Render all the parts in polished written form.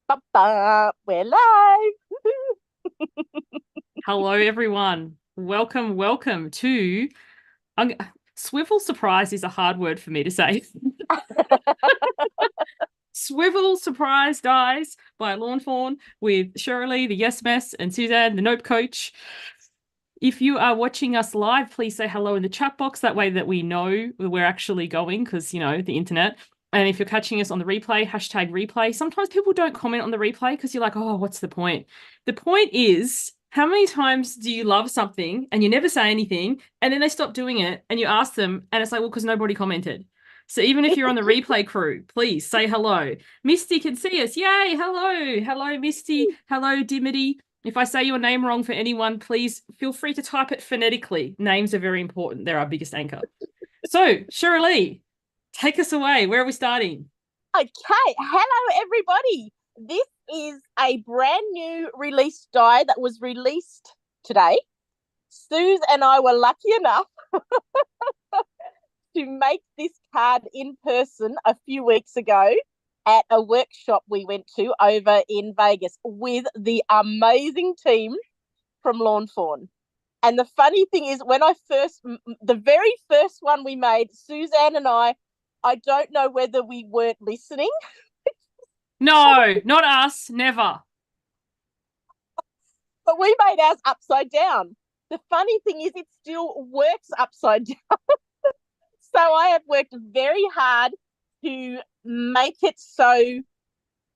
We're live. Hello, everyone. Welcome to um, Swivel Surprise is a hard word for me to say. Swivel Surprise Dies by Lawn Fawn with Shirley, the Yes Mess, and Suzanne, the Nope Coach. If you are watching us live, please say hello in the chat box. That way that we know where we're actually going because, the internet. And if you're catching us on the replay, hashtag replay. Sometimes people don't comment on the replay because you're like, oh, what's the point? The point is, how many times do you love something and you never say anything and then they stop doing it and you ask them and it's like, well, because nobody commented. So even if you're on the replay crew, please say hello. Misty can see us. Yay. Hello. Hello, Misty. Hello, Dimity. If I say your name wrong for anyone, please feel free to type it phonetically. Names are very important. They're our biggest anchor. So, Shirley, take us away. Where are we starting? Okay, hello everybody. This is a brand new release die that was released today. Suze and I were lucky enough to make this card in person a few weeks ago at a workshop we went to over in Vegas with the amazing team from Lawn Fawn. And the funny thing is, the very first one we made, Suzanne and I don't know whether we weren't listening, No, not us. Never. but we made ours upside down. The funny thing is, it still works upside down. So I have worked very hard to make it so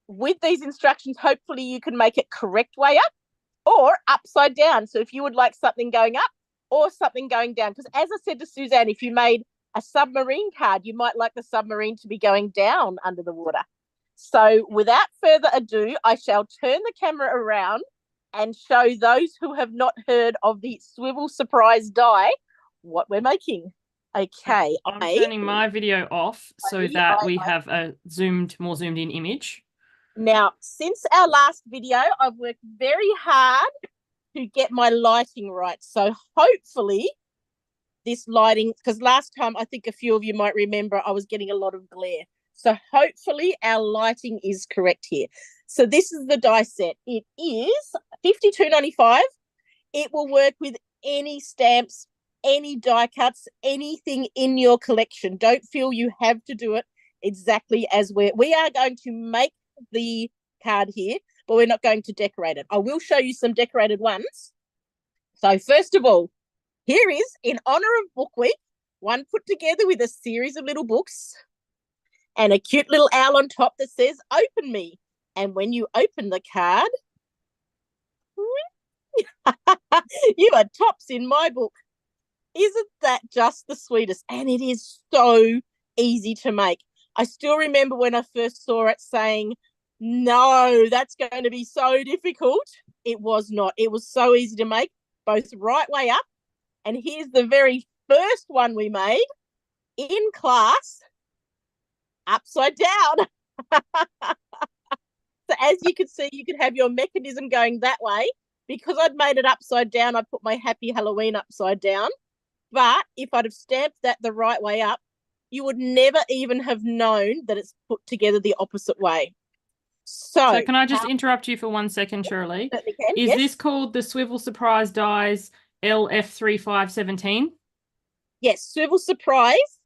with these instructions, hopefully you can make it correct way up or upside down. So if you would like something going up or something going down, because as I said to Suzanne, if you made a submarine card, you might like the submarine to be going down under the water. So without further ado, I shall turn the camera around and show those who have not heard of the Swivel Surprise Die what we're making. Okay, I'm turning my video off so that we I have a more zoomed in image. now, since our last video, I've worked very hard to get my lighting right. So hopefully this lighting, because last time I think a few of you might remember I was getting a lot of glare. So hopefully our lighting is correct here. So this is the die set. It is $52.95. It will work with any stamps, any die cuts, anything in your collection. Don't feel you have to do it exactly as we are going to make the card here, but we're not going to decorate it. I will show you some decorated ones. So first of all, here is, in honor of Book Week, one put together with a series of little books and a cute little owl on top that says, "Open me." And when you open the card, you are tops in my book. Isn't that just the sweetest? And it is so easy to make. I still remember when I first saw it saying, no, that's going to be so difficult. It was not. It was so easy to make, both right way up. And here's the very first one we made in class, upside down. So as you can see, you could have your mechanism going that way. Because I'd made it upside down, I put my Happy Halloween upside down. But if I'd have stamped that the right way up, you would never even have known that it's put together the opposite way. So So can I just interrupt you for 1 second, Shirley? certainly can, Is yes. this called the Swivel Surprise Dies LF3517? Yes, Swivel Surprise.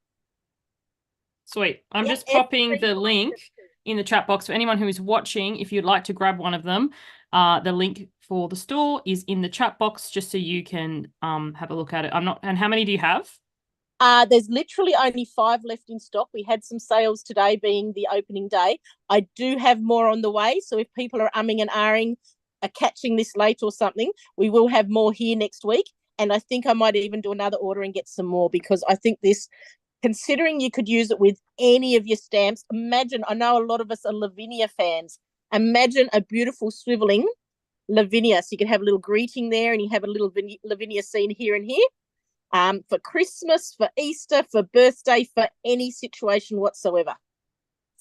Sweet. I'm just popping the link LF3517. in the chat box for anyone who is watching. If you'd like to grab one of them, the link for the store is in the chat box just so you can have a look at it. And how many do you have? There's literally only 5 left in stock. We had some sales today being the opening day. I do have more on the way. So if people are umming and ahhing, are catching this late or something, we will have more here next week. And I think I might even do another order and get some more because I think this, considering you could use it with any of your stamps, imagine, I know a lot of us are Lavinia fans. Imagine a beautiful swiveling Lavinia. So you could have a little greeting there and you have a little Lavinia scene here and here. For Christmas, for Easter, for birthday, for any situation whatsoever.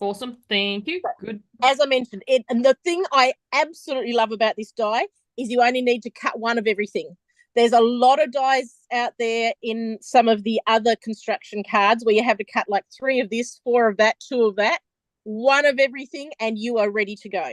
Awesome. Thank you. Good. As I mentioned, and the thing I absolutely love about this die is you only need to cut one of everything. There's a lot of dies out there in some of the other construction cards where you have to cut like 3 of this, 4 of that, 2 of that, 1 of everything, and you are ready to go.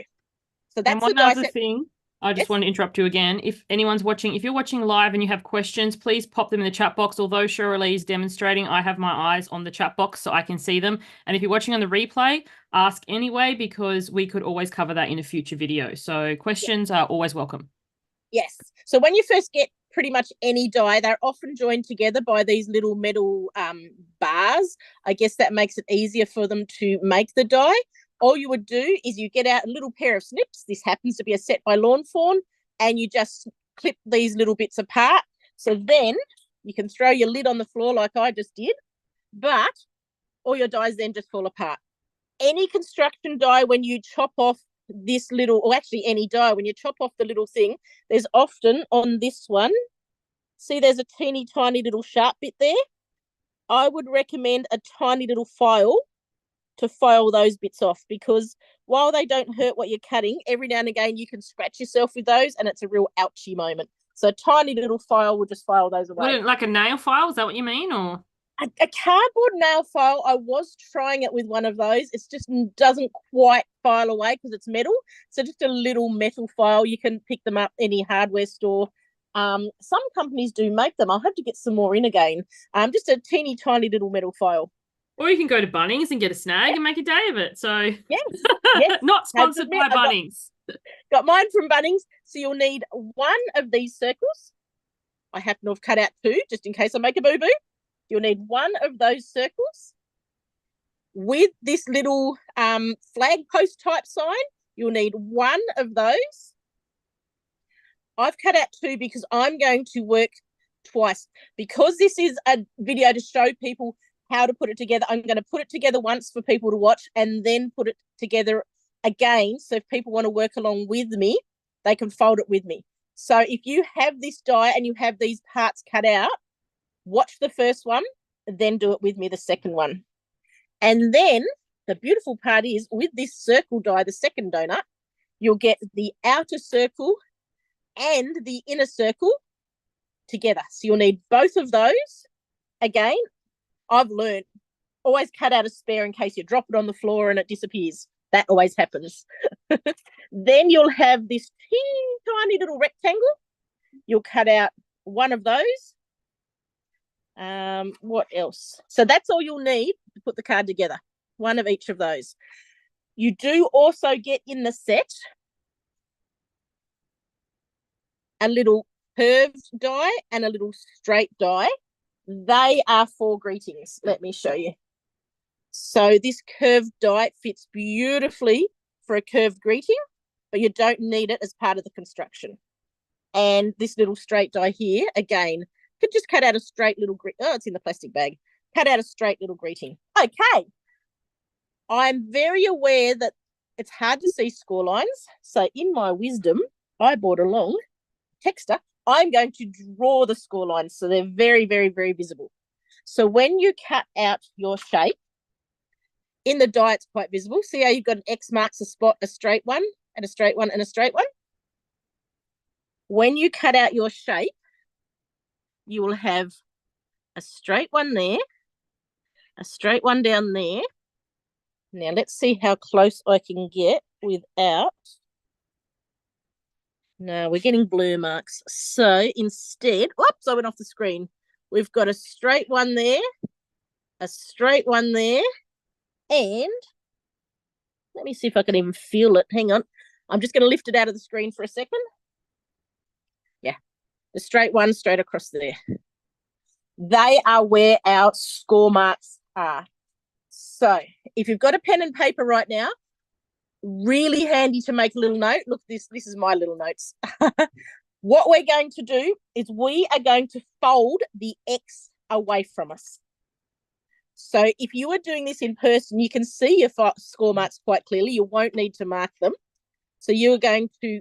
So And that's the one die other set. thing, I just Yes. want to interrupt you again. If anyone's watching, if you're watching live and you have questions, please pop them in the chat box. Although Shirley is demonstrating, I have my eyes on the chat box so I can see them. And if you're watching on the replay, ask anyway, because we could always cover that in a future video. So questions are always welcome. Yes. So when you first get pretty much any die, they're often joined together by these little metal bars. I guess that makes it easier for them to make the die. All you would do is you get out a little pair of snips. This happens to be a set by Lawn Fawn, and you just clip these little bits apart. So then you can throw your lid on the floor like I just did, but all your dies then just fall apart. Any construction die, when you chop off this little, or actually any die, when you chop off the little thing, there's often on this one, see there's a teeny tiny little sharp bit there. I would recommend a tiny little file to file those bits off, because while they don't hurt what you're cutting, every now and again you can scratch yourself with those and it's a real ouchy moment. So a tiny little file will just file those away. Would it, like a nail file? Is that what you mean? Or a cardboard nail file, I was trying it with one of those. It just doesn't quite file away because it's metal. So just a little metal file. You can pick them up any hardware store. Some companies do make them. I'll have to get some more in again. Just a teeny tiny little metal file. or you can go to Bunnings and get a snag and make a day of it. So Yes, yes. not sponsored by Bunnings. Got mine from Bunnings. So you'll need one of these circles. I happen to have cut out two just in case I make a boo-boo. You'll need one of those circles with this little flag post type sign. You'll need one of those. I've cut out two because I'm going to work twice. Because this is a video to show people how to put it together, I'm going to put it together once for people to watch and then put it together again. So if people want to work along with me, they can fold it with me. So if you have this die and you have these parts cut out, watch the first one, then do it with me, the second one. And then the beautiful part is with this circle die, the second donut, you'll get the outer circle and the inner circle together. So you'll need both of those. Again, I've learned, always cut out a spare in case you drop it on the floor and it disappears. That always happens. Then you'll have this teeny tiny little rectangle. You'll cut out one of those. What else? So that's all you'll need to put the card together. One of each of those. You do also get in the set a little curved die and a little straight die. They are for greetings. Let me show you. So this curved die fits beautifully for a curved greeting, but you don't need it as part of the construction. And this little straight die here, again, could just cut out a straight little it's in the plastic bag. Cut out a straight little greeting. Okay. I'm very aware that it's hard to see score lines. So in my wisdom, I brought along texter. I'm going to draw the score lines so they're very, very, very visible. So when you cut out your shape, in the die, it's quite visible. See how you've got an X marks a spot, a straight one, and a straight one, and a straight one? When you cut out your shape, you will have a straight one there, a straight one down there. Now, let's see how close I can get without. No, we're getting blur marks. So instead, oops, I went off the screen. We've got a straight one there, a straight one there, and let me see if I can even feel it. Hang on. I'm just going to lift it out of the screen for a second. Yeah, the straight one straight across there. They are where our score marks are. So if you've got a pen and paper right now, really handy to make a little note. Look, this is my little notes. What we're going to do is we are going to fold the X away from us. So if you are doing this in person, you can see your score marks quite clearly. You won't need to mark them. So you're going to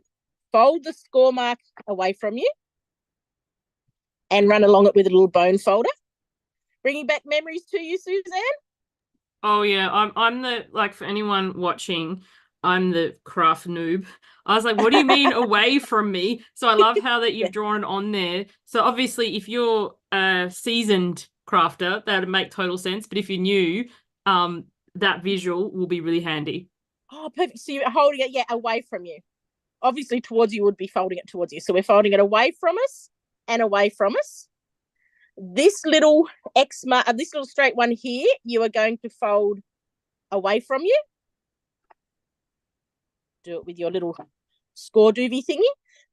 fold the score mark away from you and run along it with a little bone folder. Bringing back memories to you, Suzanne? Oh yeah, I'm the, like, for anyone watching, I'm the craft noob. I was like, what do you mean away from me? So I love how that you've drawn it on there. So obviously if you're a seasoned crafter, that would make total sense. But if you're new, that visual will be really handy. Oh, perfect. So you're holding it, away from you. obviously towards you would be folding it towards you. So we're folding it away from us and away from us. This little this little straight one here, you are going to fold away from you. Do it with your little score doobie thingy.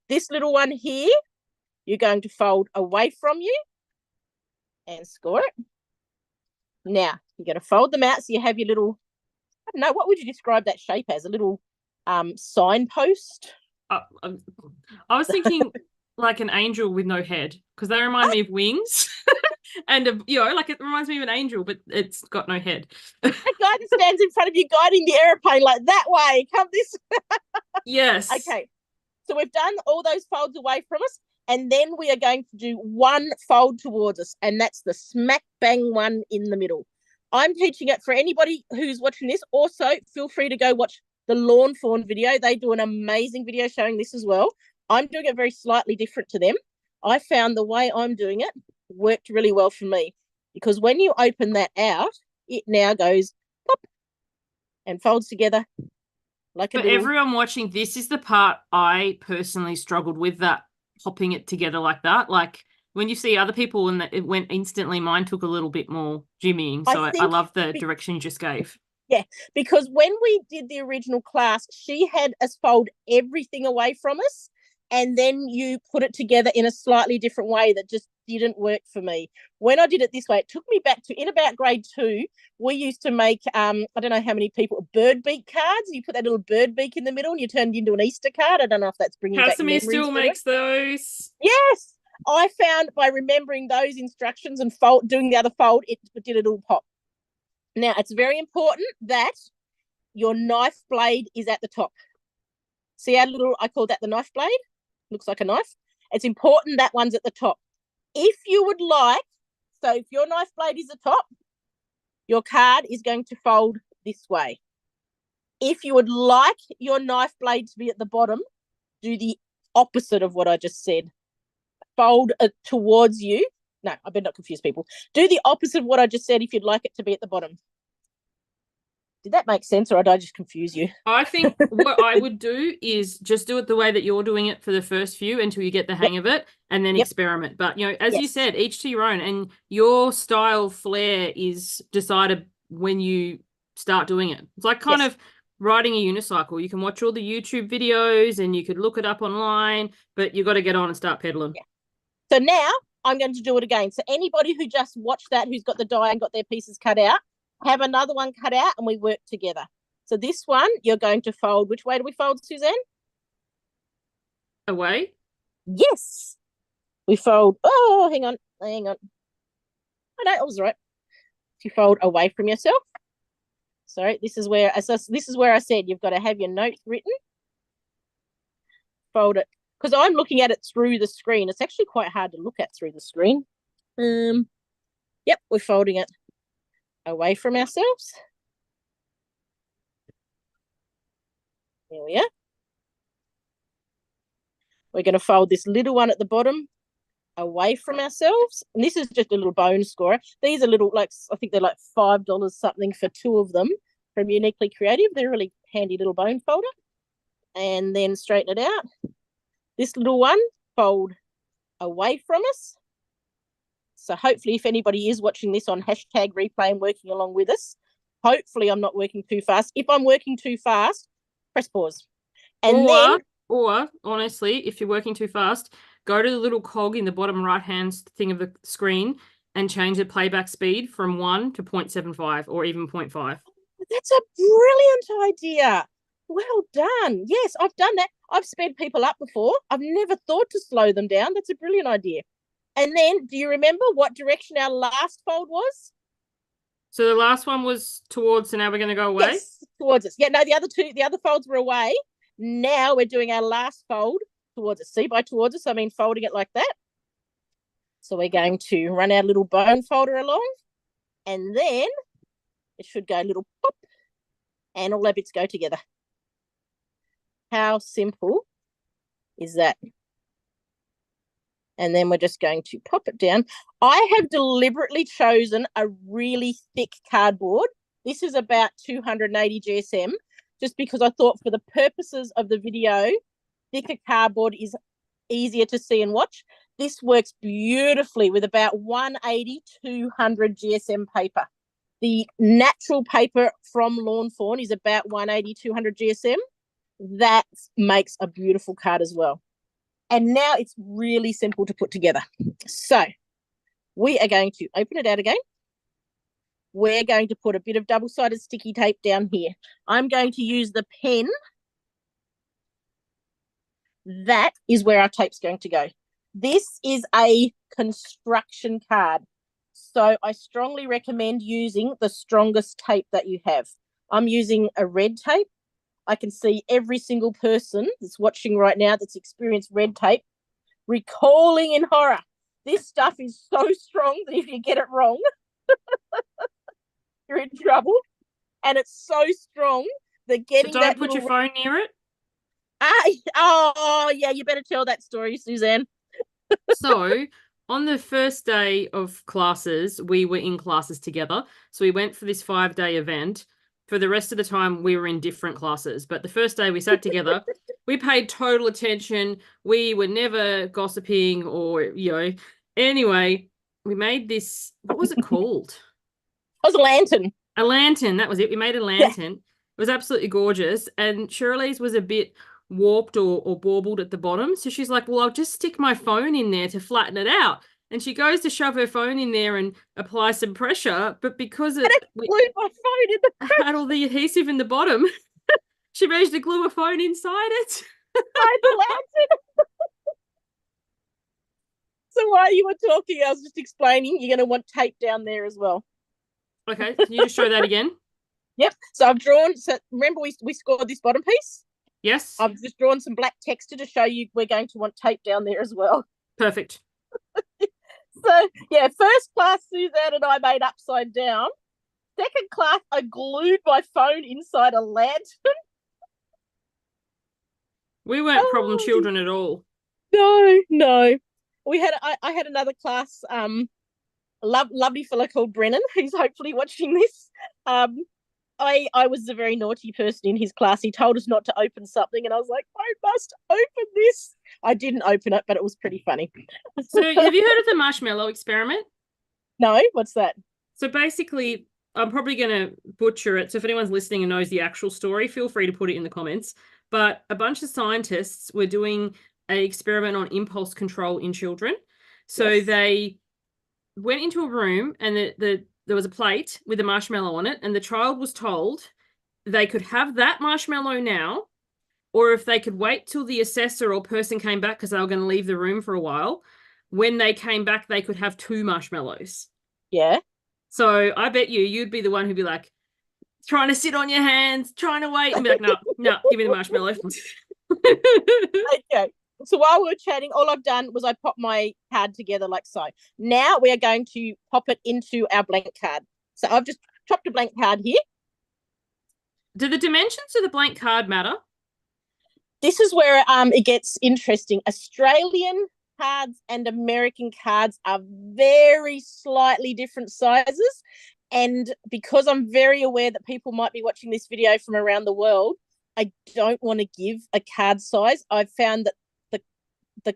This little one here, you're going to fold away from you and score it. Now, you're going to fold them out so you have your little, I don't know, what would you describe that shape as? A little signpost? I was thinking like an angel with no head, because they remind me of wings. And, like it reminds me of an angel, but it's got no head. A guy that stands in front of you guiding the airplane like that way. Come this way. Yes. Okay. So we've done all those folds away from us, and then we are going to do one fold towards us, and that's the smack bang one in the middle. I'm teaching it for anybody who's watching this. Also, feel free to go watch the Lawn Fawn video. They do an amazing video showing this as well. I'm doing it very slightly different to them. I found the way I'm doing it worked really well for me, because when you open that out, it now goes pop and folds together like a For everyone watching, this is the part I personally struggled with, that popping it together like that. Like when you see other people and it went instantly, mine took a little bit more jimmying. So I love the direction you just gave. Yeah, because when we did the original class, she had us fold everything away from us, and then you put it together in a slightly different way that just didn't work for me. When I did it this way, it took me back to, in about grade 2, we used to make, I don't know how many people, bird beak cards. You put that little bird beak in the middle and you turned it into an Easter card. I don't know if that's bringing back memories. Casimir still makes those. Yes. I found by remembering those instructions and doing the other fold, it did it all pop. Now, it's very important that your knife blade is at the top. See how little, I call that the knife blade? Looks like a knife. It's important that one's at the top. If you would like, so if your knife blade is at the top, your card is going to fold this way. If you would like your knife blade to be at the bottom, do the opposite of what I just said. Fold it towards you. No, I better not confuse people. Do the opposite of what I just said if you'd like it to be at the bottom. Did that make sense, or did I just confuse you? I think what I would do is just do it the way that you're doing it for the first few until you get the hang of it, and then experiment. But, as you said, each to your own, and your style flair is decided when you start doing it. It's like kind of riding a unicycle. You can watch all the YouTube videos and you could look it up online, but you got to get on and start pedaling. Yeah. So now I'm going to do it again. So anybody who just watched that, who's got the die and got their pieces cut out, have another one cut out and we work together. So this one, you're going to fold. Which way do we fold, Suzanne? Away? Yes. We fold. Oh, hang on. Oh, no, it was right. You fold away from yourself. Sorry, this is where I said you've got to have your notes written. Fold it. Because I'm looking at it through the screen. It's actually quite hard to look at through the screen. Yep, we're folding it away from ourselves. There we are. We're going to fold this little one at the bottom away from ourselves. And this is just a little bone scorer. These are little, I think they're like $5 something for 2 of them from Uniquely Creative. They're a really handy little bone folder. And then straighten it out. This little one, fold away from us. So hopefully if anybody is watching this on #replay and working along with us, hopefully I'm not working too fast. If I'm working too fast, press pause. Or honestly, if you're working too fast, go to the little cog in the bottom right-hand thing of the screen and change the playback speed from 1 to 0.75 or even 0.5. That's a brilliant idea. Well done. Yes, I've done that. I've sped people up before. I've never thought to slow them down. That's a brilliant idea. And then, do you remember what direction our last fold was? So the last one was towards, so now we're going to go away? Yes, towards us. Yeah, no, the other folds were away. Now we're doing our last fold towards us. See, by towards us, I mean folding it like that. So we're going to run our little bone folder along, and then it should go a little pop, and all our bits go together. How simple is that? And then we're just going to pop it down. I have deliberately chosen a really thick cardboard. This is about 280 GSM, just because I thought for the purposes of the video, thicker cardboard is easier to see and watch. This works beautifully with about 180, 200 GSM paper. The natural paper from Lawn Fawn is about 180, 200 GSM. That makes a beautiful card as well. And now it's really simple to put together. So we are going to open it out again. We're going to put a bit of double-sided sticky tape down here. I'm going to use the pen. That is where our tape's going to go. This is a construction card. So I strongly recommend using the strongest tape that you have. I'm using a red tape. I can see every single person that's watching right now that's experienced red tape recalling in horror. This stuff is so strong that if you get it wrong, you're in trouble. And it's so strong that getting so don't put your phone near it. Oh, yeah, you better tell that story, Suzanne. So on the first day of classes, we were in classes together. So we went for this 5-day event. For the rest of the time, we were in different classes. But the first day we sat together, we paid total attention. We were never gossiping or, Anyway, we made this, what was it called? It was a lantern. A lantern, that was it. We made a lantern. Yeah. It was absolutely gorgeous. And Shirley's was a bit warped or baubled at the bottom. So she's like, well, I'll just stick my phone in there to flatten it out. And she goes to shove her phone in there and apply some pressure. But because it glued my phone in the had all the adhesive in the bottom, she managed to glue a phone inside it. Inside the lantern. So while you were talking, I was just explaining you're going to want tape down there as well. Okay, can you just show that again? Yep. So I've drawn, so remember we scored this bottom piece? Yes. I've just drawn some black texture to show you we're going to want tape down there as well. Perfect. So, yeah, first class, Suzanne and I made upside down. Second class, I glued my phone inside a lantern. We weren't problem children at all. No. I had another class, lovely fella called Brennan, who's hopefully watching this. I was a very naughty person in his class. He told us not to open something, and I was like, I must open this. I didn't open it, but it was pretty funny. So have you heard of the marshmallow experiment? No, what's that? So basically, I'm probably going to butcher it. So if anyone's listening and knows the actual story, feel free to put it in the comments. But a bunch of scientists were doing an experiment on impulse control in children. So yes. They went into a room and there was a plate with a marshmallow on it, and the child was told they could have that marshmallow now, or if they could wait till the assessor or person came back because they were going to leave the room for a while, when they came back, they could have 2 marshmallows. Yeah. So I bet you'd be the one who'd be like, trying to sit on your hands, trying to wait, and be like, no, give me the marshmallow. Okay. So while we were chatting, all I've done was I popped my card together like so. Now we are going to pop it into our blank card. So I've just chopped a blank card here. Do the dimensions of the blank card matter? This is where it gets interesting. Australian cards and American cards are very slightly different sizes. And because I'm very aware that people might be watching this video from around the world, I don't want to give a card size. I've found that the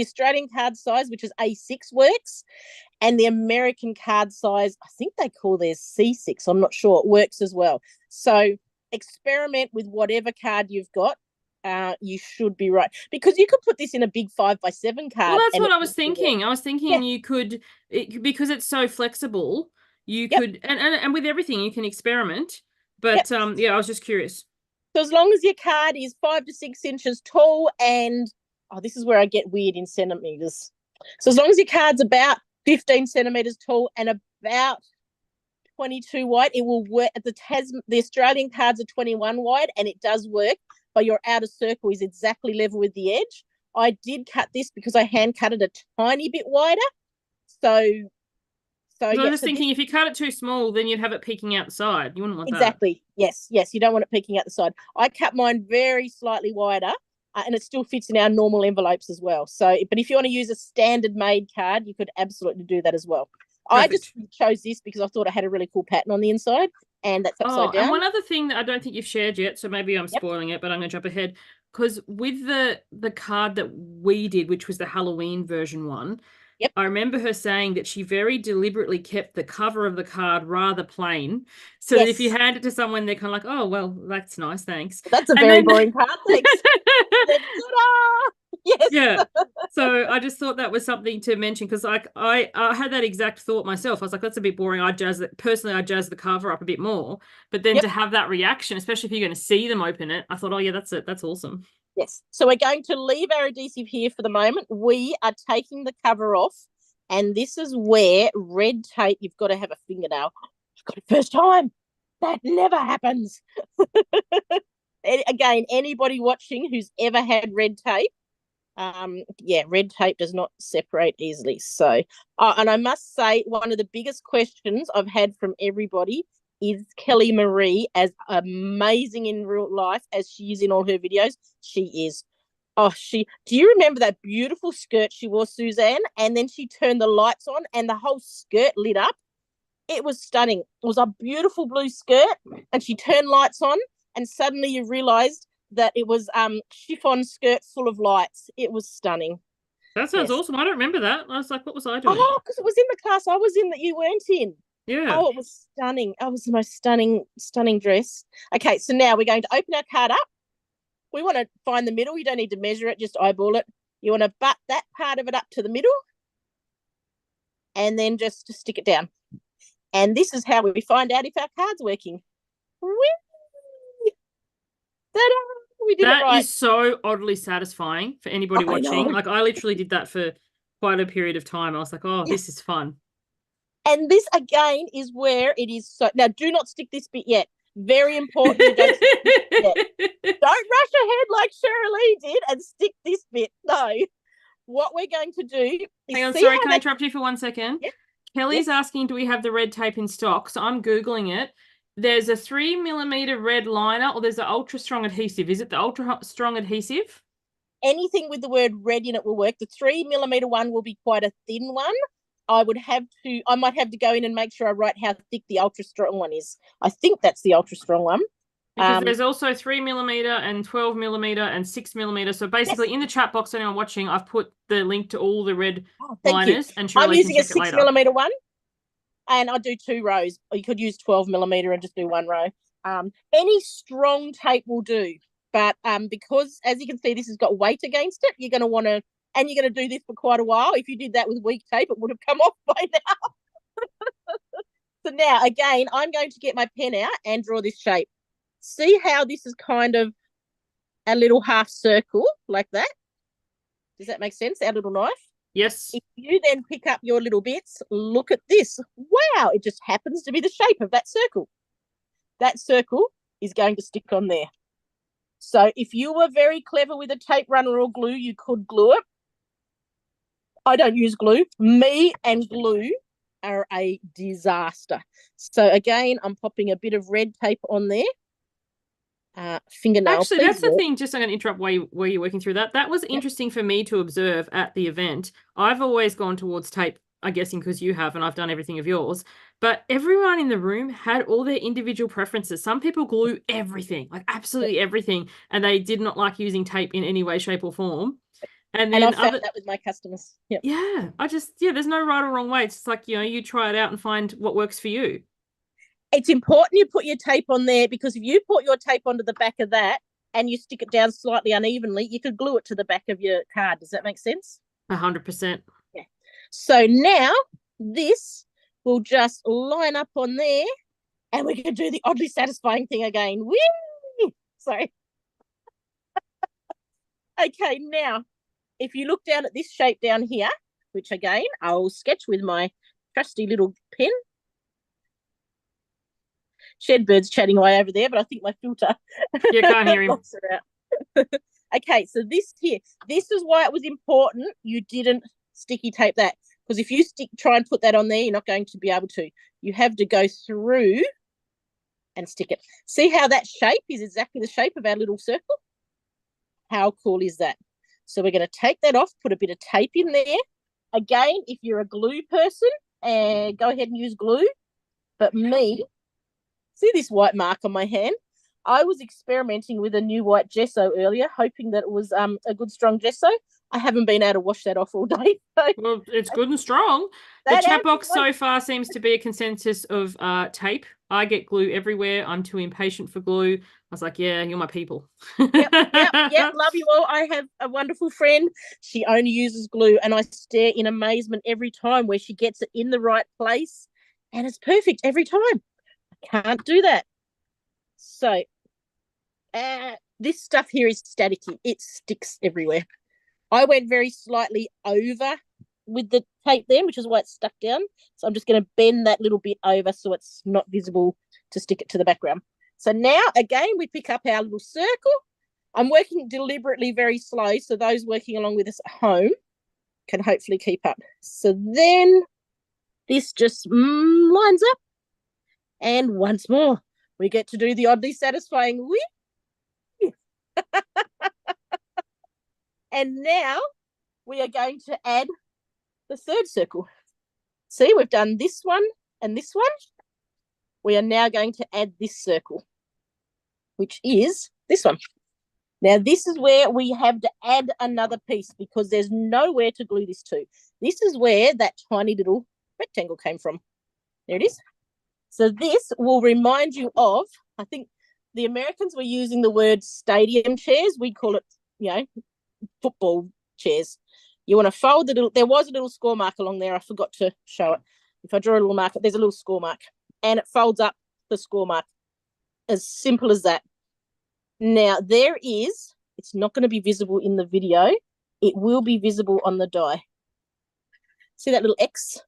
Australian card size, which is A6, works, and the American card size, I think they call theirs C6, I'm not sure, it works as well. So experiment with whatever card you've got. You should be right, because you could put this in a big 5x7 card. Well, that's what I was thinking. I was thinking you could, because it's so flexible, you could, and with everything you can experiment. But I was just curious. So as long as your card is 5 to 6 inches tall and this is where I get weird in centimeters. So as long as your card's about 15 centimeters tall and about 22 wide, it will work. The Australian cards are 21 wide, and it does work, but your outer circle is exactly level with the edge. I did cut this because I hand cut it a tiny bit wider. So I was just thinking, if you cut it too small, then you'd have it peeking out the side. You wouldn't want that. Exactly. Yes. You don't want it peeking out the side. I cut mine very slightly wider, and it still fits in our normal envelopes as well. So, but if you want to use a standard made card, you could absolutely do that as well. Perfect. I just chose this because I thought it had a really cool pattern on the inside. and that's Oh, upside and down. one other thing that I don't think you've shared yet, so maybe I'm Yep. spoiling it, but I'm going to jump ahead. Because with the card that we did, which was the Halloween version one, Yep. I remember her saying that she very deliberately kept the cover of the card rather plain, so that if you Yes. hand it to someone, they're kind of like, "Oh, well, that's nice, thanks." That's a And very then boring card. Thanks. Then, ta-da! Yes. yeah, so I just thought that was something to mention because like I had that exact thought myself. I was like, that's a bit boring. I jazz it personally. I jazz the cover up a bit more, but then Yep. to have that reaction, especially if you're going to see them open it, I thought, oh yeah, that's it. That's awesome. Yes. So we're going to leave our adhesive here for the moment. We are taking the cover off, and this is where red tape. You've got to have a fingernail. I've got it first time. That never happens. Again, anybody watching who's ever had red tape, yeah, red tape does not separate easily. So, and I must say, one of the biggest questions I've had from everybody is Kelly Marie as amazing in real life as she is in all her videos. She is. Oh, do you remember that beautiful skirt she wore, Suzanne? And then she turned the lights on and the whole skirt lit up. It was stunning. It was a beautiful blue skirt, and she turned lights on, and suddenly you realized that it was chiffon skirt full of lights. It was stunning. That sounds Yes. awesome. I don't remember that. I was like, what was I doing? Oh, because it was in the class I was in that you weren't in. Yeah. Oh, it was stunning. Oh, it was the most stunning dress. Okay, so now we're going to open our card up. We want to find the middle. You don't need to measure it, just eyeball it. You want to butt that part of it up to the middle and then just to stick it down. And this is how we find out if our card's working. Whee! Ta-da! We did That it right. is so oddly satisfying for anybody watching. Like I literally did that for quite a period of time. I was like, oh, this is fun. And this again is where it is so. Now, do not stick this bit yet. Very important. You don't stick this bit yet. Don't rush ahead like Shirley did and stick this bit. No. What we're going to do is Hang on, sorry, can I interrupt you for 1 second? Yep. Kelly's asking, do we have the red tape in stock? So I'm Googling it. There's a 3mm red liner or there's an ultra strong adhesive. Is it the ultra strong adhesive? Anything with the word red in it will work. The 3mm one will be quite a thin one. I might have to go in and make sure I write how thick the ultra strong one is. I think that's the ultra strong one. Because there's also 3mm and 12mm and 6mm. So basically in the chat box, anyone watching, I've put the link to all the red liners. And I'm using a 6mm one, and I do 2 rows. Or you could use 12mm and just do 1 row. Any strong tape will do. But because, as you can see, this has got weight against it, you're going to want to, and you're going to do this for quite a while. If you did that with weak tape, it would have come off by now. So now, again, I'm going to get my pen out and draw this shape. See how this is kind of a little half circle like that? Does that make sense? Our little knife? Yes. If you then pick up your little bits, look at this. Wow, it just happens to be the shape of that circle. That circle is going to stick on there. So if you were very clever with a tape runner or glue, you could glue it. I don't use glue. Me and glue are a disaster. So again, I'm popping a bit of red tape on there. Fingernail. Actually, that's the thing. Just I'm going to interrupt while you're working through that. That was interesting for me to observe at the event. I've always gone towards tape, I'm guessing because you have, and I've done everything of yours. But everyone in the room had all their individual preferences. Some people glue everything, like absolutely everything, and they did not like using tape in any way, shape, or form. And then I've found that with my customers. Yep. Yeah, there's no right or wrong way. It's just like, you try it out and find what works for you. It's important you put your tape on there, because if you put your tape onto the back of that and you stick it down slightly unevenly, you could glue it to the back of your card. Does that make sense? 100%. Yeah. So now this will just line up on there, and we can do the oddly satisfying thing again. Whee! Sorry. Okay, now, if you look down at this shape down here, which again, I'll sketch with my trusty little pen. Shedbird's chatting away over there, but I think my filter. You can't hear him. Okay, so this is why it was important you didn't sticky tape that, because if you try and put that on there, you're not going to be able to. You have to go through and stick it. See how that shape is exactly the shape of our little circle? How cool is that? So we're going to take that off, put a bit of tape in there. Again, if you're a glue person, go ahead and use glue. But me, See this white mark on my hand? I was experimenting with a new white gesso earlier, hoping that it was a good strong gesso. I haven't been able to wash that off all day. So Well, it's good and strong. The chat box so far seems to be a consensus of tape. I get glue everywhere. I'm too impatient for glue. I was like, yeah, you're my people. Yep. Love you all. I have a wonderful friend. She only uses glue, and I stare in amazement every time where she gets it in the right place, and it's perfect every time. I can't do that. So this stuff here is staticky. It sticks everywhere. I went very slightly over with the tape then, which is why it's stuck down. So I'm just going to bend that little bit over so it's not visible to stick it to the background. So now, again, we pick up our little circle. I'm working deliberately very slow, so those working along with us at home can hopefully keep up. So then this just lines up. And once more, we get to do the oddly satisfying whip. And now we are going to add the third circle. See, we've done this one and this one. We are now going to add this circle, which is this one. Now, this is where we have to add another piece because there's nowhere to glue this to. This is where that tiny little rectangle came from. There it is. So this will remind you of, I think the Americans were using the word stadium chairs. We call it, football chairs. You want to fold the little, there was a little score mark along there. I forgot to show it. If I draw a little mark, there's a little score mark and it folds up the score mark. As simple as that. Now there is, it's not going to be visible in the video. It will be visible on the die. See that little X?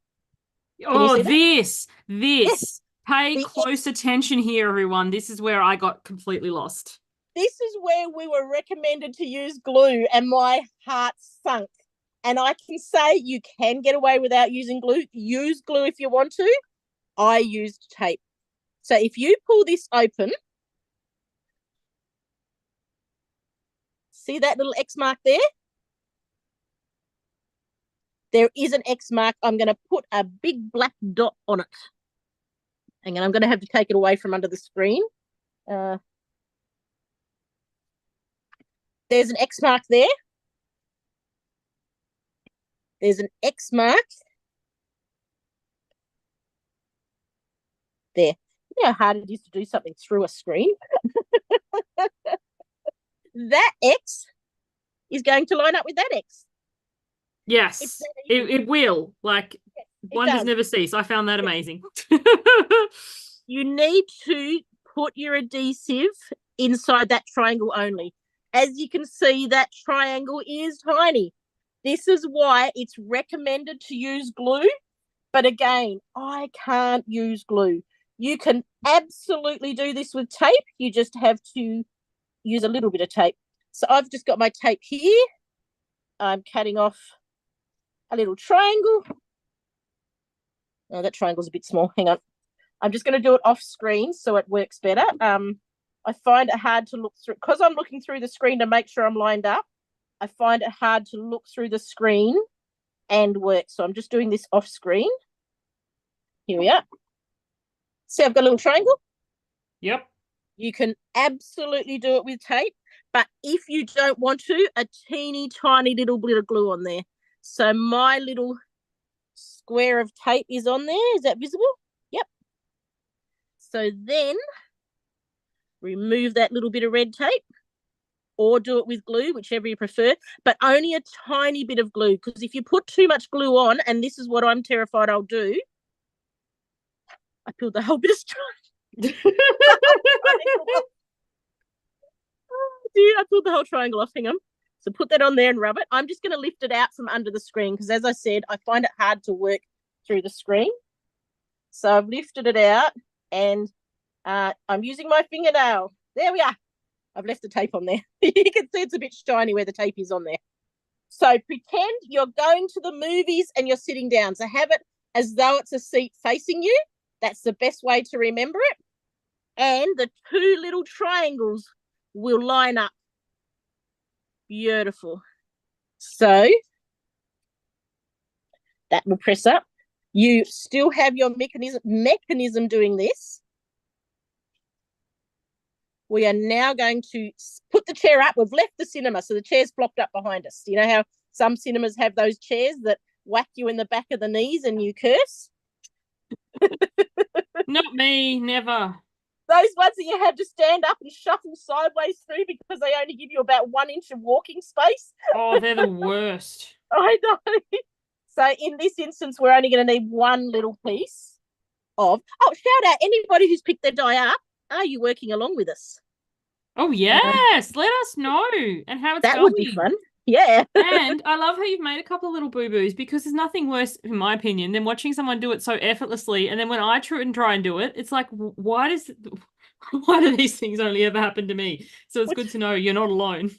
Oh, this. Yes. Pay close attention here, everyone. This is where I got completely lost. This is where we were recommended to use glue and my heart sunk. And I can say you can get away without using glue. Use glue if you want to. I used tape. So if you pull this open, see that little X mark there? There is an X mark. I'm going to put a big black dot on it. And I'm going to have to take it away from under the screen. There's an X mark there. There's an X mark there. You know how hard it is to do something through a screen? That X is going to line up with that X. Yes, it will. Like, yes, wonders never cease. I found that amazing. You need to put your adhesive inside that triangle only. As you can see, that triangle is tiny. This is why it's recommended to use glue. But again, I can't use glue. You can absolutely do this with tape. You just have to use a little bit of tape. So I've just got my tape here. I'm cutting off a little triangle. Oh, that triangle's a bit small. Hang on. I'm just going to do it off screen so it works better. I find it hard to look through because I'm looking through the screen to make sure I'm lined up. I find it hard to look through the screen and work. So I'm just doing this off screen. Here we are. See, I've got a little triangle. Yep. You can absolutely do it with tape, but if you don't want to, a teeny tiny little bit of glue on there. So my little square of tape is on there. Is that visible? Yep. So then remove that little bit of red tape or do it with glue, whichever you prefer, but only a tiny bit of glue, because if you put too much glue on, and this is what I'm terrified I'll do, I peeled the whole bit of string. Oh, dude, I pulled the whole triangle off. Hang on. So put that on there and rub it. I'm just going to lift it out from under the screen because, as I said, I find it hard to work through the screen. So I've lifted it out and I'm using my fingernail. There we are. I've left the tape on there. You can see it's a bit shiny where the tape is on there. So pretend you're going to the movies and you're sitting down. So have it as though it's a seat facing you. That's the best way to remember it. And the two little triangles will line up. Beautiful. So that will press up. You still have your mechanism doing this. we are now going to put the chair up. We've left the cinema, so the chair's blocked up behind us. You know how some cinemas have those chairs that whack you in the back of the knees and you curse? Not me, never. Those ones that you had to stand up and shuffle sideways through because they only give you about 1 inch of walking space. Oh, they're the worst. I know. So in this instance, we're only going to need one little piece of... Oh, shout out anybody who's picked their die up. Are you working along with us? Oh, yes. Let us know and how it's that going. Would be fun. Yeah. And I love how you've made a couple of little boo-boos, because there's nothing worse, in my opinion, than watching someone do it so effortlessly. And then when I try and do it, it's like, why do these things only ever happen to me? So it's good to know you're not alone.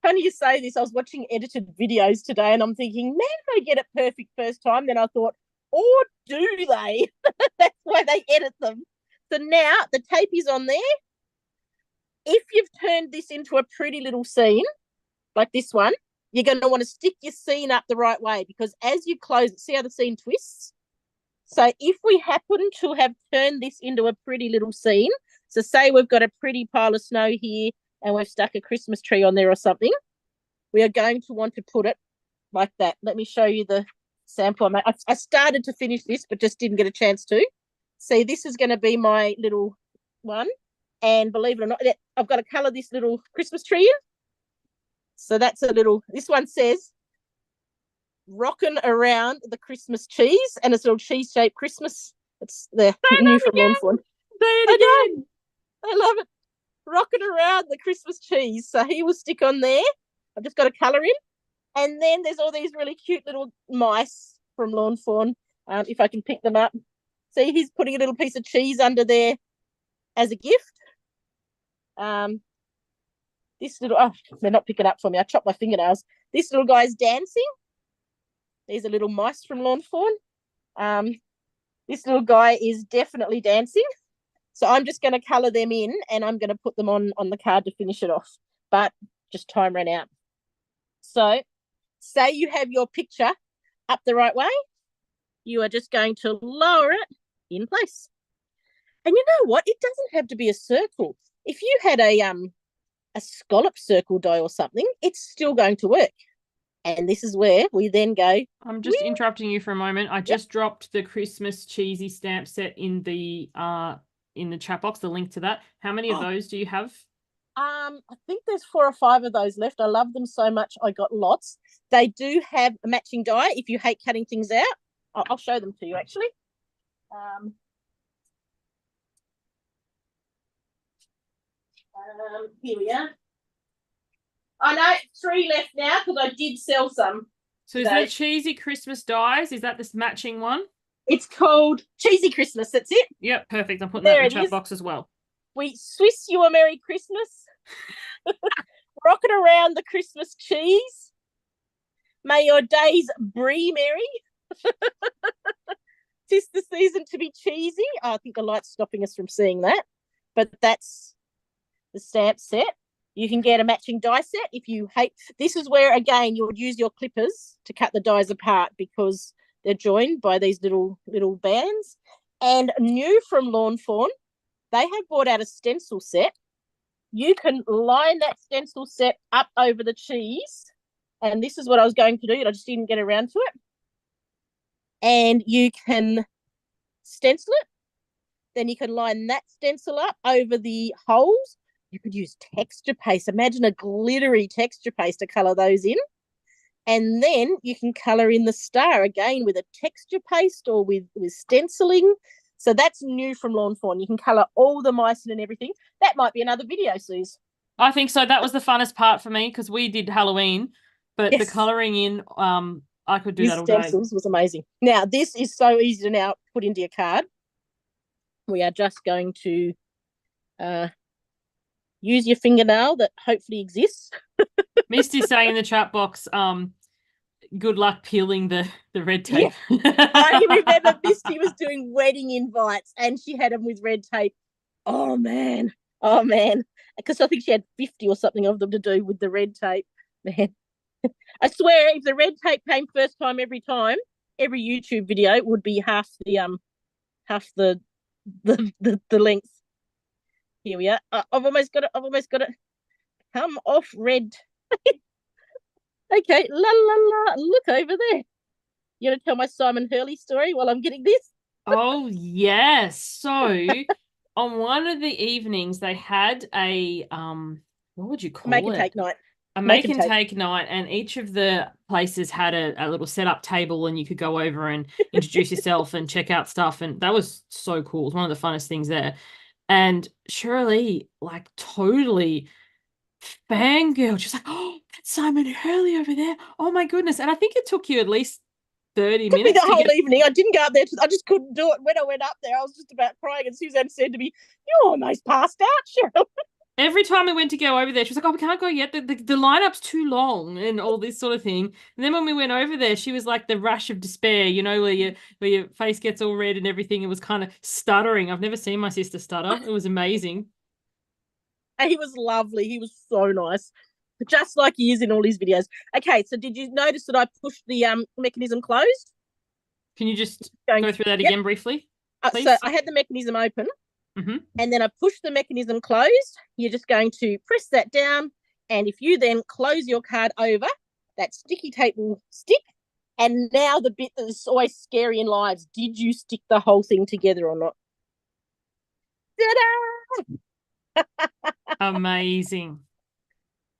Funny you say this. I was watching edited videos today and I'm thinking, man, they get it perfect first time. Then I thought, or do they? That's why they edit them. So now the tape is on there. If you've turned this into a pretty little scene, like this one, you're going to want to stick your scene up the right way, because as you close it, see how the scene twists? So if we happen to have turned this into a pretty little scene, so say we've got a pretty pile of snow here and we've stuck a Christmas tree on there or something, we are going to want to put it like that. Let me show you the sample. I started to finish this, but just didn't get a chance to. See, this is going to be my little one. And believe it or not, I've got to colour this little Christmas tree in. So that's a little, this one says, rocking around the Christmas cheese, and it's a little cheese-shaped Christmas. It's the new from Lawn Fawn. Say it again. I love it. Rocking around the Christmas cheese. So he will stick on there. I've just got to colour in. And then there's all these really cute little mice from Lawn Fawn, if I can pick them up. See, he's putting a little piece of cheese under there as a gift. This little, oh, they're not picking up for me. I chopped my fingernails. This little guy's dancing. These are little mice from Lawn Fawn. This little guy is definitely dancing. So I'm just going to colour them in and I'm going to put them on the card to finish it off. But just time ran out. So say you have your picture up the right way. You are just going to lower it in place. And you know what? It doesn't have to be a circle. If you had a scallop circle die or something, it's still going to work. And this is where we then go. I'm just interrupting you for a moment. I just dropped the Christmas cheesy stamp set in the chat box, the link to that. How many of those do you have? I think there's 4 or 5 of those left. I love them so much. I got lots. They do have a matching die if you hate cutting things out. I'll show them to you actually. Here we are. I know 3 left now because I did sell some. So is that cheesy Christmas dies? Is that this matching one? It's called Cheesy Christmas. That's it. Yep, perfect. I'm putting that in the chat box as well. We Swiss you a Merry Christmas. Rocking around the Christmas cheese. May your days brie merry. 'Tis the season to be cheesy. Oh, I think the light's stopping us from seeing that. But that's the stamp set. You can get a matching die set if you hate. This is where, again, you would use your clippers to cut the dies apart because they're joined by these little bands. And new from Lawn Fawn, they have brought out a stencil set. You can line that stencil set up over the cheese. And this is what I was going to do, and I just didn't get around to it. And you can stencil it. Then you can line that stencil up over the holes. You could use texture paste. Imagine a glittery texture paste to colour those in. And then you can colour in the star again with a texture paste or with stenciling. So that's new from Lawn Fawn. You can colour all the mice and everything. That might be another video, Suze. I think so. That was the funnest part for me because we did Halloween, but the colouring in, I could do that all day. Stencils was amazing. Now, this is so easy to now put into your card. We are just going to use your fingernail that hopefully exists. Misty's saying in the chat box, good luck peeling the red tape. Yeah. I remember Misty was doing wedding invites and she had them with red tape. Oh, man. Because I think she had 50 or something of them to do with the red tape. Man, I swear if the red tape came first time, every YouTube video would be half the length. Here we are. I've almost got it. I've almost got it. Come off red. Okay, la la la. Look over there. You gonna tell my Simon Hurley story while I'm getting this? Oh, yes. So on one of the evenings they had a what would you Make call and it? take night. A Make make and and take. take night, and each of the places had a little setup table and you could go over and introduce yourself and check out stuff, and that was so cool. It was one of the funnest things there. And Shirley, like, totally fangirl, just like, oh, that's Simon Hurley over there. Oh my goodness. And I think it took you at least 30 Took me the minutes to whole get. evening. I didn't go up there. I just couldn't do it. When I went up there, I was just about crying. And Suzanne said to me, "You're almost passed out, Cheryl." Every time we went to go over there, she was like, oh, we can't go yet. The lineup's too long and all this sort of thing. And then when we went over there, she was like the rush of despair, you know, where your face gets all red and everything. It was kind of stuttering. I've never seen my sister stutter. It was amazing. And he was lovely. He was so nice, just like he is in all his videos. Okay, so did you notice that I pushed the mechanism closed? Can you just Going, go through that yep. again briefly, please? So I had the mechanism open, and then I pushed the mechanism closed. You're just going to press that down, and if you then close your card over, that sticky tape will stick. And now the bit that's always scary in lives: did you stick the whole thing together or not? Ta-da! Amazing.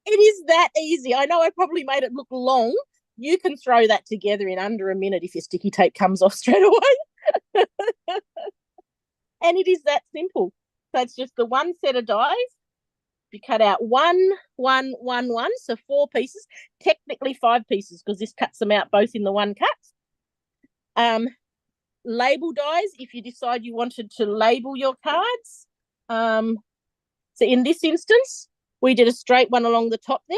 It is that easy. I know I probably made it look long. You can throw that together in under a minute if your sticky tape comes off straight away. And it is that simple. So it's just the one set of dies. You cut out one, one, one, one. So 4 pieces, technically 5 pieces because this cuts them out both in the one cut. Label dies if you decide you wanted to label your cards. So in this instance, we did a straight one along the top there.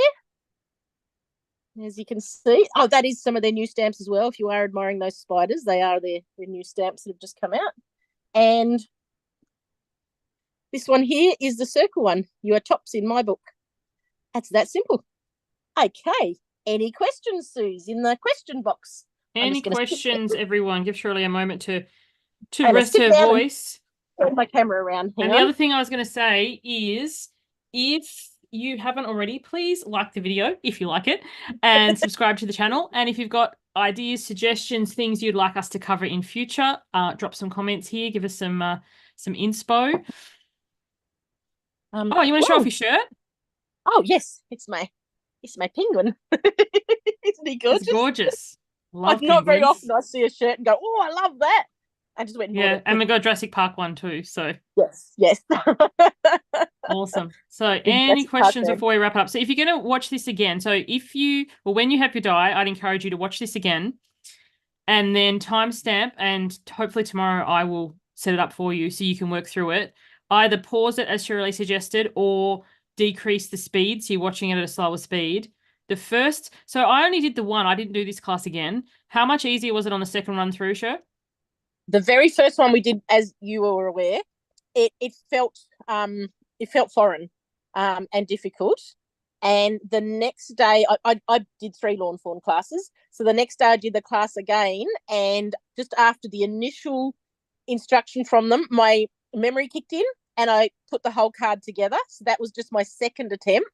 As you can see. Oh, that is some of their new stamps as well. If you are admiring those spiders, they are their new stamps that have just come out. And this one here is the circle one. You are tops in my book. That's that simple. Okay. Any questions, Suze, in the question box? Any questions, everyone? Give Shirley a moment to rest her voice. Turn my camera around. And the other thing I was going to say is, if you haven't already, please like the video if you like it and subscribe to the channel. And if you've got ideas, suggestions, things you'd like us to cover in future, drop some comments here. Give us some inspo. Oh, you want to show off your shirt? Oh yes, it's my penguin. Isn't he gorgeous? It's gorgeous. Love not very often I see a shirt and go, oh, I love that. I just went and bought it. And we got Jurassic Park one too. So yes. Awesome. So any questions before we wrap up? So if you're going to watch this again, so when you have your die, I'd encourage you to watch this again and then timestamp, and hopefully tomorrow I will set it up for you so you can work through it. Either pause it as Shirley suggested or decrease the speed so you're watching it at a slower speed. So I only did the one. I didn't do this class again. How much easier was it on the second run through, Shir? The very first one we did, as you were aware, it felt foreign and difficult. And the next day, I did 3 Lawn Fawn classes. So the next day I did the class again, and just after the initial instruction from them, my memory kicked in and I put the whole card together. So that was just my second attempt.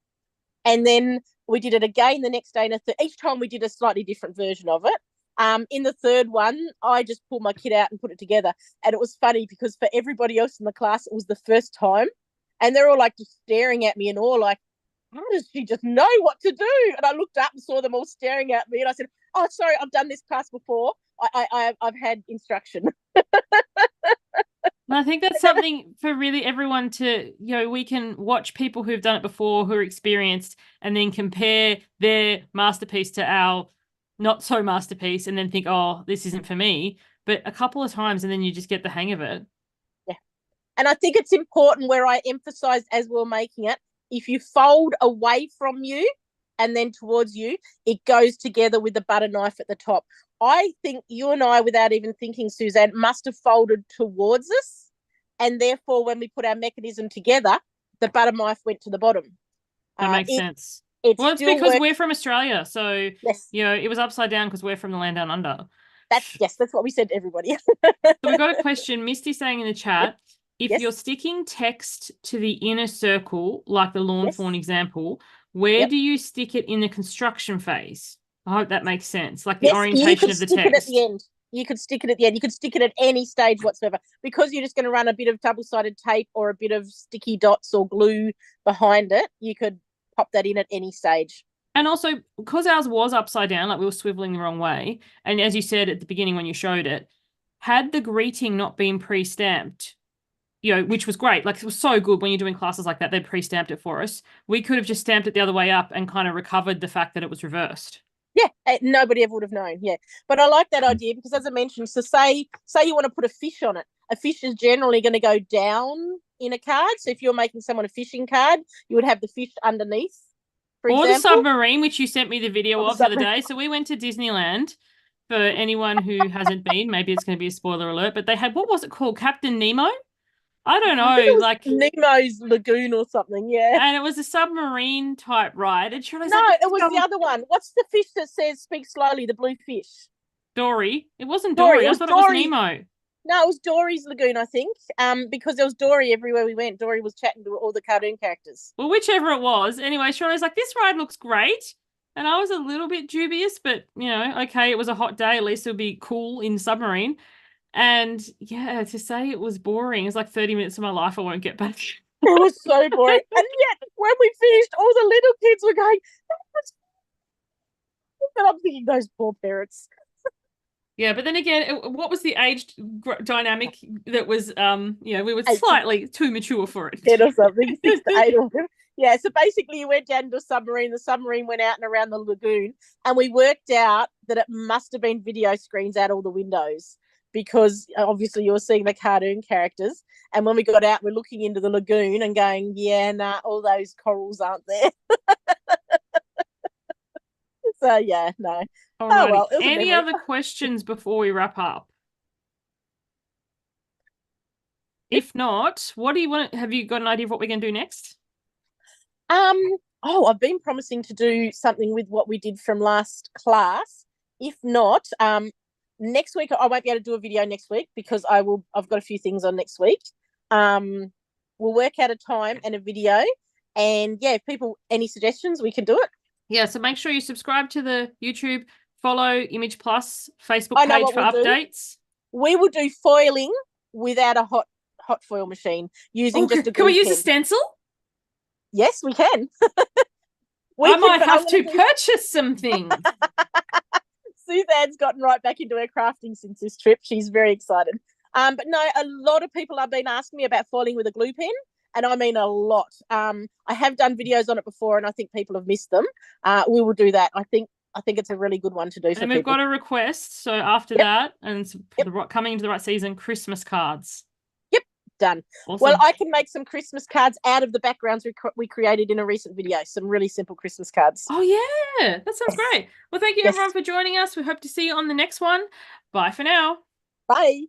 And then we did it again the next day. And each time we did a slightly different version of it. In the third one, I just pulled my kit out and put it together. And it was funny because for everybody else in the class, it was the first time. And they're all like just staring at me and all like, how does she just know what to do? And I looked up and saw them all staring at me. And I said, oh, sorry, I've done this class before. I've had instruction. I think that's something for really everyone to, we can watch people who've done it before, who are experienced, and then compare their masterpiece to our not so masterpiece and then think, oh, this isn't for me. But a couple of times and then you just get the hang of it. Yeah. And I think it's important where I emphasized as we're making it, if you fold away from you and then towards you, it goes together with the butter knife at the top. I think you and I, without even thinking, Suzanne, must have folded towards us. And therefore, when we put our mechanism together, the butter knife went to the bottom. That makes sense. It's because we're from Australia. So, yes. It was upside down because we're from the land down under. That's what we said to everybody. So we've got a question. Misty saying in the chat, if Yes. you're sticking text to the inner circle, like the Lawn Fawn example, where Yep. do you stick it in the construction phase? I hope that makes sense. Like the Yes, you orientation could of the stick it at text. the end. You could stick it at the end. You could stick it at any stage whatsoever, because you're just going to run a bit of double-sided tape or a bit of sticky dots or glue behind it. You could pop that in at any stage. And also, because ours was upside down, like we were swiveling the wrong way, and as you said at the beginning when you showed it, had the greeting not been pre-stamped, you know, which was great. Like, it was so good when you're doing classes like that, they'd pre-stamped it for us. We could have just stamped it the other way up and kind of recovered the fact that it was reversed. Yeah, nobody ever would have known. Yeah, but I like that idea because, as I mentioned, so say you want to put a fish on it. A fish is generally going to go down in a card. So if you're making someone a fishing card, you would have the fish underneath, for Or example. the submarine, which you sent me the video of the other day. So we went to Disneyland. For anyone who hasn't been, maybe it's going to be a spoiler alert, but they had, what was it called? Captain Nemo? I don't I think it know, was like Nemo's Lagoon or something. Yeah. and it was a submarine type ride. And Shirley's No, like, it was the other one. What's the fish that says "speak slowly"? The blue fish. Dory. It wasn't Dory. Dory. It I was thought Dory. it was Nemo. No, it was Dory's Lagoon, I think. Because there was Dory everywhere we went. Dory was chatting to all the cartoon characters. Well, whichever it was. Anyway, Shirley's like, this ride looks great. And I was a little bit dubious, but you know, okay, it was a hot day. At least it'll be cool in submarine. And yeah, to say it was boring is like 30 minutes of my life I won't get back. It was so boring. And yet, when we finished, all the little kids were going, that was... And I'm thinking, those poor parents. Yeah, but then again, what was the age dynamic that was, you know, we were slightly too mature for it. 10 or something, 6 to 8 of them. Yeah, so basically you went down to a submarine, the submarine went out and around the lagoon, and we worked out that it must have been video screens out all the windows, because obviously you were seeing the cartoon characters. And when we got out, we're looking into the lagoon and going, yeah, nah, all those corals aren't there. So, yeah, no. Alrighty. Oh, well, any other questions before we wrap up? If not, what do you want? Have you got an idea of what we're going to do next? I've been promising to do something with what we did from last class. If not, next week I won't be able to do a video next week because I've got a few things on next week. We'll work out a time and a video, and yeah, if people any suggestions, we can do it. Yeah, so make sure you subscribe to the YouTube, follow Image Plus Facebook page for updates. We will do foiling without a hot foil machine using just a glue Can we use pen. a stencil? Yes, we can. I might have to purchase some things. Suzanne's gotten right back into her crafting since this trip. She's very excited. But no, a lot of people have been asking me about foiling with a glue pen, and I mean a lot. I have done videos on it before, and I think people have missed them. We will do that. I think it's a really good one to do for people. And we've got a request. So after that, and coming into the right season, Christmas cards. Yep, done. Awesome. Well, I can make some Christmas cards out of the backgrounds we created in a recent video. Some really simple Christmas cards. Oh, yeah. That sounds great. Well, thank you, everyone, for joining us. We hope to see you on the next one. Bye for now. Bye.